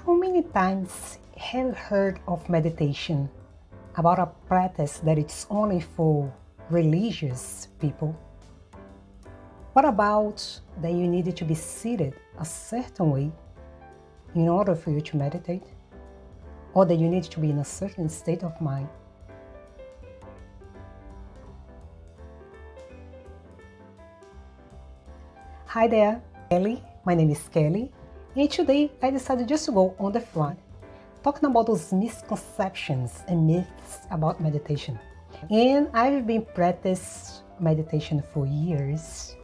How many times have you heard of meditation, about a practice that it's only for religious people? What about that you needed to be seated a certain way in order for you to meditate? Or that you need to be in a certain state of mind? Hi there, Kelly. My name is Kelly, and today I decided just to go on the front talking about those misconceptions and myths about meditation. And I've been practicing meditation for years,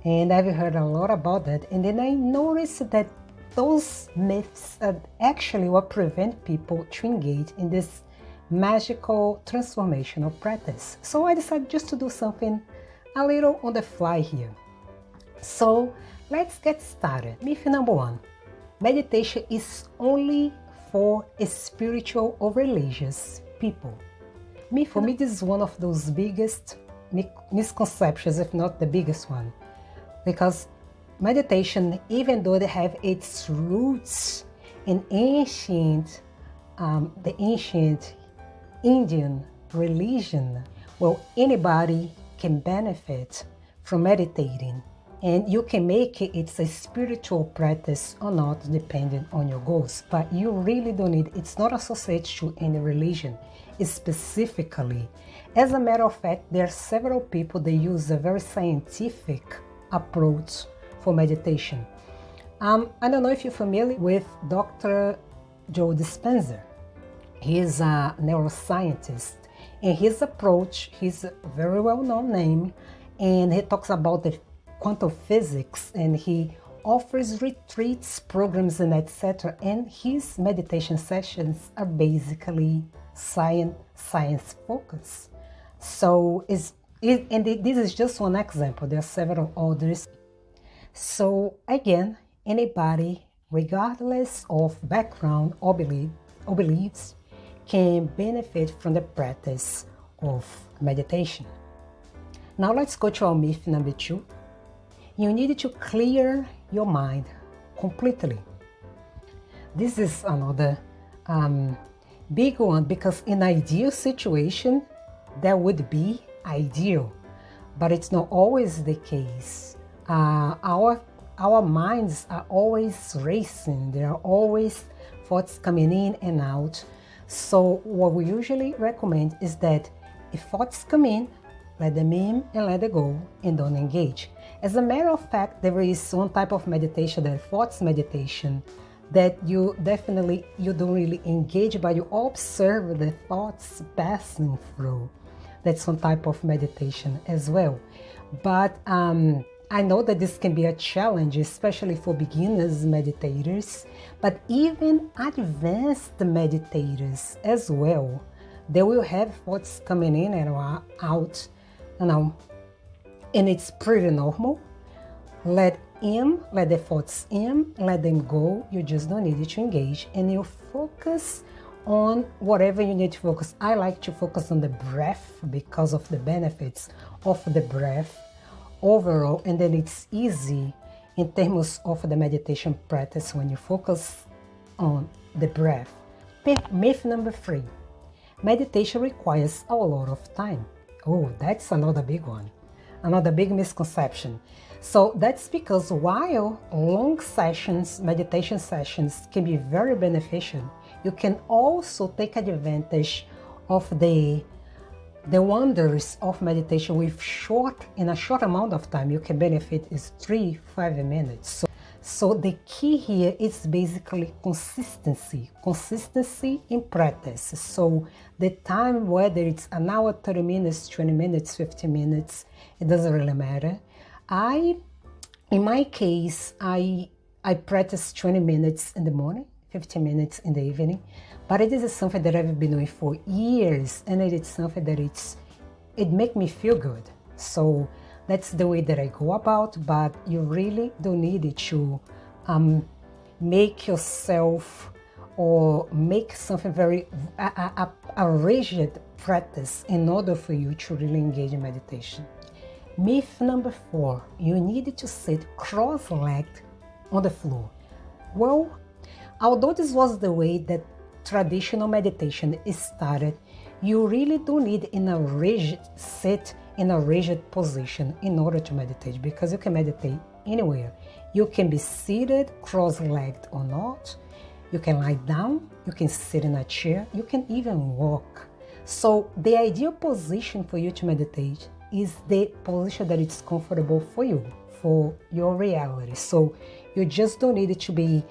and I've heard a lot about that. And then I noticed that those myths are actually what prevent people to engage in this magical transformational practice. So I decided just to do something a little on the fly here. So let's get started. Myth number one: meditation is only for spiritual or religious people. For me, this is one of those biggest misconceptions, if not the biggest one, because meditation, even though they have its roots in the ancient Indian religion, well, anybody can benefit from meditating. And you can make it's a spiritual practice or not, depending on your goals. But you really don't need, it's not associated to any religion specifically. As a matter of fact, there are several people that use a very scientific approach for meditation. I don't know if you're familiar with Dr. Joe Dispenza. He's a neuroscientist, and his approach, he's a very well-known name, and he talks about the quantum physics, and he offers retreats, programs, and etc. And his meditation sessions are basically science focused. So this is just one example. There are several others. So again, anybody, regardless of background or beliefs, can benefit from the practice of meditation. Now let's go to our myth number two. You need to clear your mind completely. This is another big one, because in ideal situation, that would be ideal, but it's not always the case. Our minds are always racing. There are always thoughts coming in and out. So what we usually recommend is that if thoughts come in, let them in and let them go, and don't engage. As a matter of fact, there is one type of meditation, that thoughts meditation, that you don't really engage, but you observe the thoughts passing through. That's one type of meditation as well. But I know that this can be a challenge, especially for beginners meditators, but even advanced meditators as well. They will have thoughts coming in and out, and it's pretty normal. Let the thoughts in, let them go. You just don't need to engage, and you focus on whatever you need to focus. I like to focus on the breath because of the benefits of the breath overall, and then it's easy in terms of the meditation practice when you focus on the breath. Myth number three: meditation requires a lot of time. Oh, that's another big one. Another big misconception. So that's because while long sessions, meditation sessions, can be very beneficial, you can also take advantage of the wonders of meditation in a short amount of time. You can benefit is 3-5 minutes. So the key here is basically consistency in practice. So the time, whether it's an hour, 30 minutes, 20 minutes, 15 minutes, it doesn't really matter. In my case, I practice 20 minutes in the morning, 15 minutes in the evening, but it is something that I've been doing for years, and it is something that it makes me feel good. So that's the way that I go about, but you really don't need to make yourself or make something very a rigid practice in order for you to really engage in meditation. Myth number 4, you need to sit cross-legged on the floor. Well, although this was the way that traditional meditation is started, you really do need sit in a rigid position in order to meditate, because you can meditate anywhere. You can be seated, cross-legged or not. You can lie down, you can sit in a chair, you can even walk. So the ideal position for you to meditate is the position that it's comfortable for you, for your reality. So you just don't need it to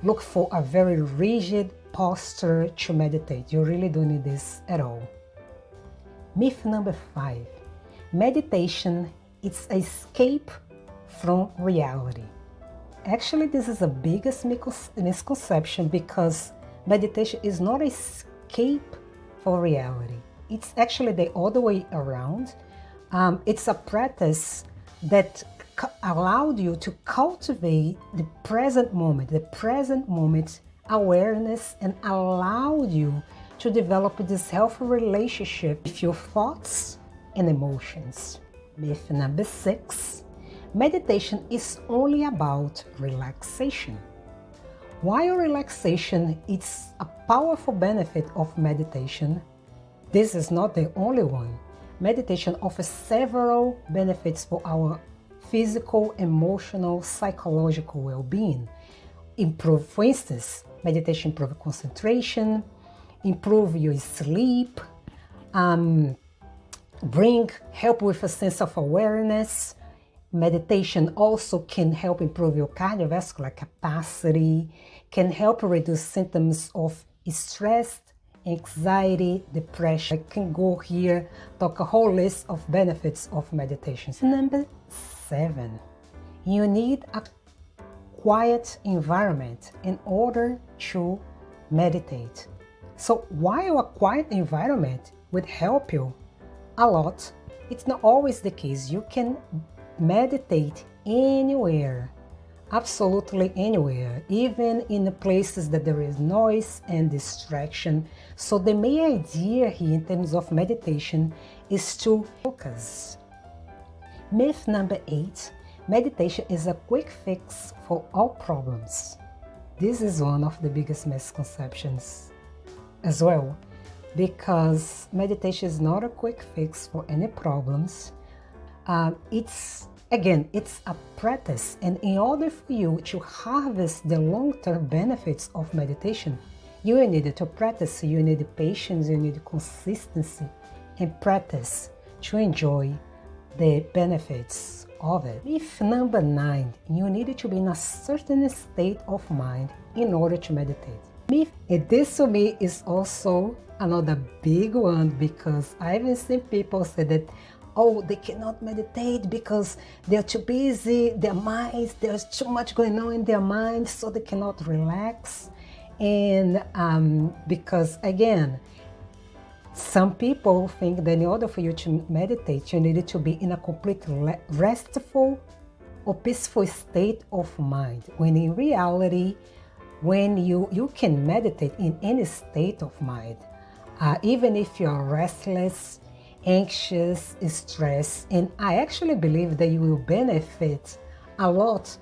look for a very rigid posture to meditate. You really don't need this at all. Myth number 5. Meditation is an escape from reality. Actually, this is the biggest misconception, because meditation is not an escape for reality. It's actually the other way around. It's a practice that allowed you to cultivate the present moment awareness, and allowed you to develop this healthy relationship with your thoughts and emotions. Myth number 6. Meditation is only about relaxation. While relaxation is a powerful benefit of meditation, this is not the only one. Meditation offers several benefits for our physical, emotional, psychological well-being. For instance, meditation improves concentration, improve your sleep, help with a sense of awareness. Meditation also can help improve your cardiovascular capacity, can help reduce symptoms of stress, anxiety, depression. I can go here, talk a whole list of benefits of meditation. Number 7, you need a quiet environment in order to meditate. So while a quiet environment would help you a lot, it's not always the case. You can meditate anywhere, absolutely anywhere, even in the places that there is noise and distraction. So the main idea here in terms of meditation is to focus. Myth number 8, meditation is a quick fix for all problems. This is one of the biggest misconceptions as well, because meditation is not a quick fix for any problems. It's a practice, and in order for you to harvest the long-term benefits of meditation, you need to practice, you need patience, you need consistency and practice to enjoy the benefits of it. Myth number 9, you need to be in a certain state of mind in order to meditate. And this to me is also another big one, because I've seen people say that, they cannot meditate because they're too busy, their minds, there's too much going on in their minds, so they cannot relax. And because again, some people think that in order for you to meditate, you need to be in a complete restful or peaceful state of mind, when in reality, when you can meditate in any state of mind, even if you're restless, anxious, stressed. And I actually believe that you will benefit a lot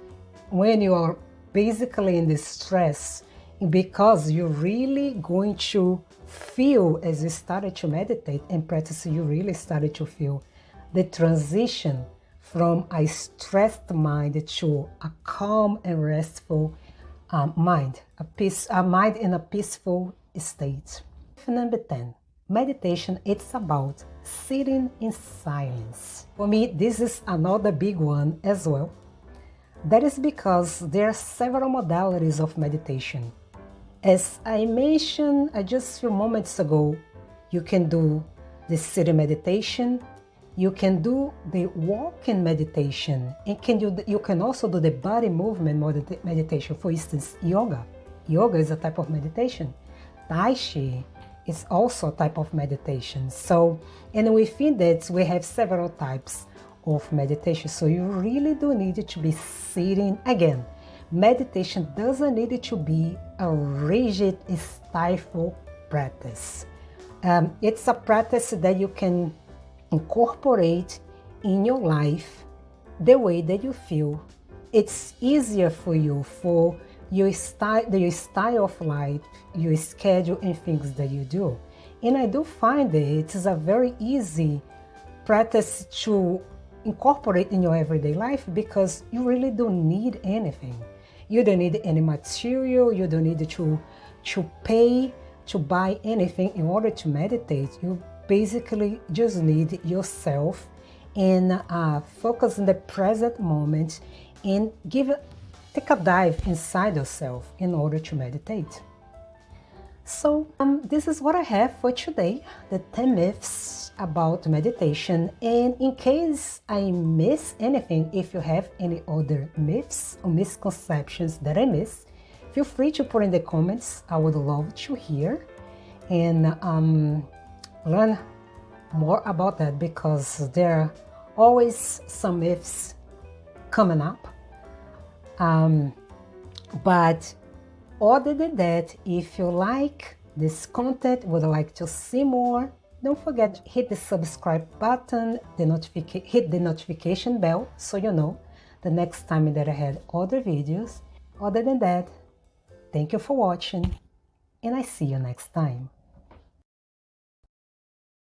when you are basically in this stress, because you're really going to feel, as you started to meditate and practice, you really started to feel the transition from a stressed mind to a calm and restful mind, a mind in a peaceful state. Number 10, meditation, it's about sitting in silence. For me, this is another big one as well. That is because there are several modalities of meditation. As I mentioned just a few moments ago, you can do the sitting meditation, you can do the walking meditation, and you can also do the body movement meditation. For instance, yoga. Yoga is a type of meditation. Tai Chi is also a type of meditation. So, and within that, we have several types of meditation. So you really do need to be sitting. Again, meditation doesn't need to be a rigid, stifled practice. It's a practice that you can incorporate in your life the way that you feel. It's easier for you, for your style of life, your schedule, and things that you do. And I do find that it is a very easy practice to incorporate in your everyday life because you really don't need anything. You don't need any material, you don't need to pay to buy anything in order to meditate. You basically just need yourself and focus on the present moment and take a dive inside yourself in order to meditate. So this is what I have for today, the 10 myths about meditation. And in case I miss anything, if you have any other myths or misconceptions that I miss, feel free to put in the comments. I would love to hear and learn more about that, because there are always some myths coming up. But other than that, if you like this content, would like to see more, don't forget hit the subscribe button, hit the notification bell so you know the next time that I had other videos. Other than that, thank you for watching, and I see you next time.